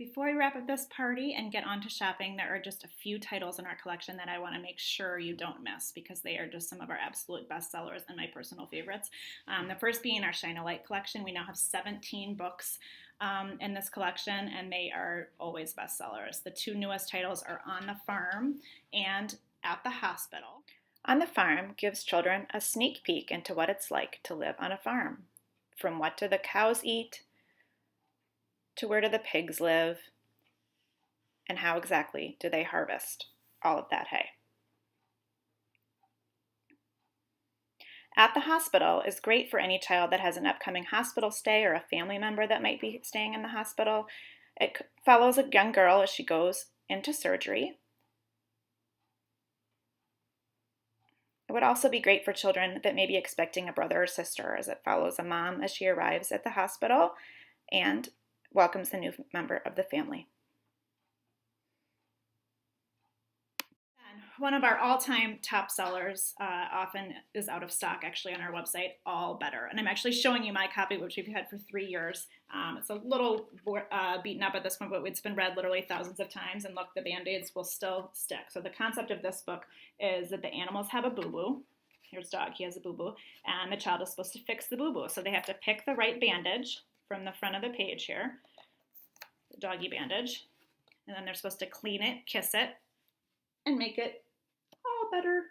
Before we wrap up this party and get on to shopping, there are just a few titles in our collection that I want to make sure you don't miss because they are just some of our absolute bestsellers and my personal favorites. The first being our Shine a Light collection. We now have 17 books in this collection, and they are always bestsellers. The two newest titles are On the Farm and At the Hospital. On the Farm gives children a sneak peek into what it's like to live on a farm. From what do the cows eat, to where do the pigs live, and how exactly do they harvest all of that hay. At the Hospital is great for any child that has an upcoming hospital stay or a family member that might be staying in the hospital. It follows a young girl as she goes into surgery. It would also be great for children that may be expecting a brother or sister, as it follows a mom as she arrives at the hospital and welcomes the new member of the family. One of our all-time top sellers often is out of stock actually on our website, All Better. And I'm actually showing you my copy, which we've had for 3 years. It's a little beaten up at this point, but it's been read literally thousands of times. And look, the Band-Aids will still stick. So the concept of this book is that the animals have a boo-boo. Here's Dog, he has a boo-boo. And the child is supposed to fix the boo-boo. So they have to pick the right bandage from the front of the page here, the doggy bandage. And then they're supposed to clean it, kiss it, and make it all better.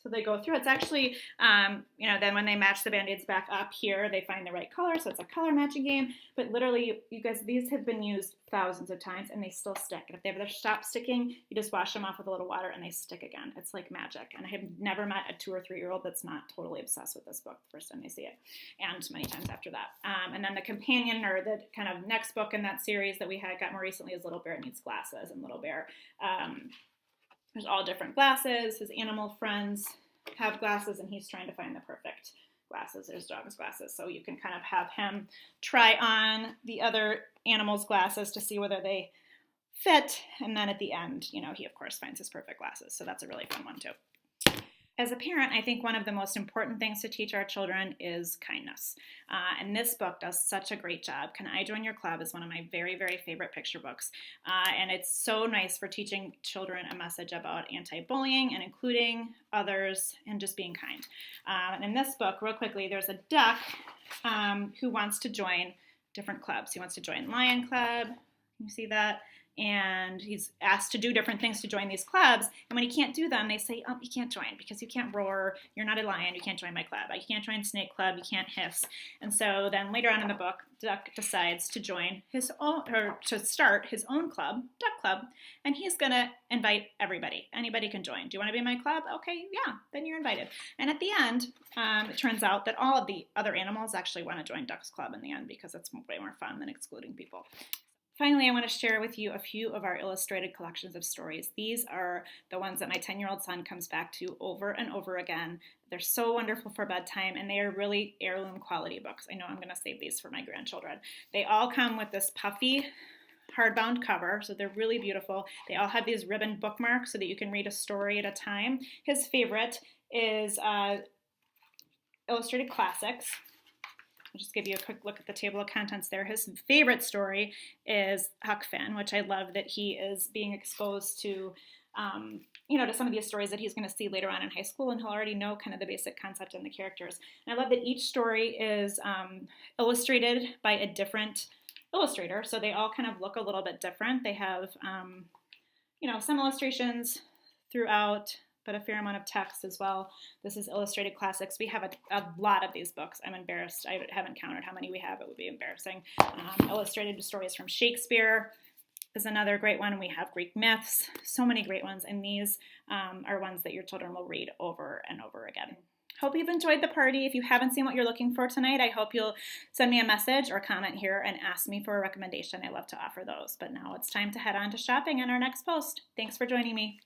So they go through. It's actually, then when they match the Band-Aids back up here, they find the right color. So it's a color matching game. But literally, you guys, these have been used thousands of times and they still stick. And if they ever stop sticking, you just wash them off with a little water and they stick again. It's like magic. And I have never met a 2 or 3-year-old that's not totally obsessed with this book the first time they see it, and many times after that. And then the companion, or the kind of next book in that series that we got more recently, is Little Bear Needs Glasses. And Little Bear, there's all different glasses. His animal friends have glasses, and he's trying to find the perfect glasses. There's Dog's glasses. So you can kind of have him try on the other animals' glasses to see whether they fit. And then at the end, he, of course, finds his perfect glasses. So that's a really fun one, too. As a parent, I think one of the most important things to teach our children is kindness. And this book does such a great job. Can I Join Your Club is one of my very, very favorite picture books. And it's so nice for teaching children a message about anti-bullying and including others and just being kind. And in this book, real quickly, there's a duck who wants to join different clubs. He wants to join Lion Club. Can you see that? And he's asked to do different things to join these clubs. And when he can't do them, they say, oh, you can't join because you can't roar. You're not a lion. You can't join my club. You can't join Snake Club. You can't hiss. And so then later on in the book, Duck decides to join his own, or to start his own club, Duck Club. And he's going to invite everybody. Anybody can join. Do you want to be in my club? Okay, yeah, then you're invited. And at the end, it turns out that all of the other animals actually want to join Duck's club in the end because it's way more fun than excluding people. Finally, I want to share with you a few of our illustrated collections of stories. These are the ones that my 10-year-old son comes back to over and over again. They're so wonderful for bedtime, and they are really heirloom quality books. I know I'm going to save these for my grandchildren. They all come with this puffy hardbound cover, so they're really beautiful. They all have these ribbon bookmarks so that you can read a story at a time. His favorite is Illustrated Classics. I'll just give you a quick look at the table of contents there. His favorite story is Huck Finn, which I love that he is being exposed to, to some of these stories that he's going to see later on in high school, and he'll already know kind of the basic concept and the characters. And I love that each story is illustrated by a different illustrator, so they all kind of look a little bit different. They have, some illustrations throughout, but a fair amount of text as well. This is Illustrated Classics. We have a lot of these books. I'm embarrassed. I haven't counted how many we have. It would be embarrassing. Illustrated stories from Shakespeare is another great one. We have Greek myths, so many great ones. And these are ones that your children will read over and over again. Hope you've enjoyed the party. If you haven't seen what you're looking for tonight, I hope you'll send me a message or comment here and ask me for a recommendation. I love to offer those. But now it's time to head on to shopping in our next post. Thanks for joining me.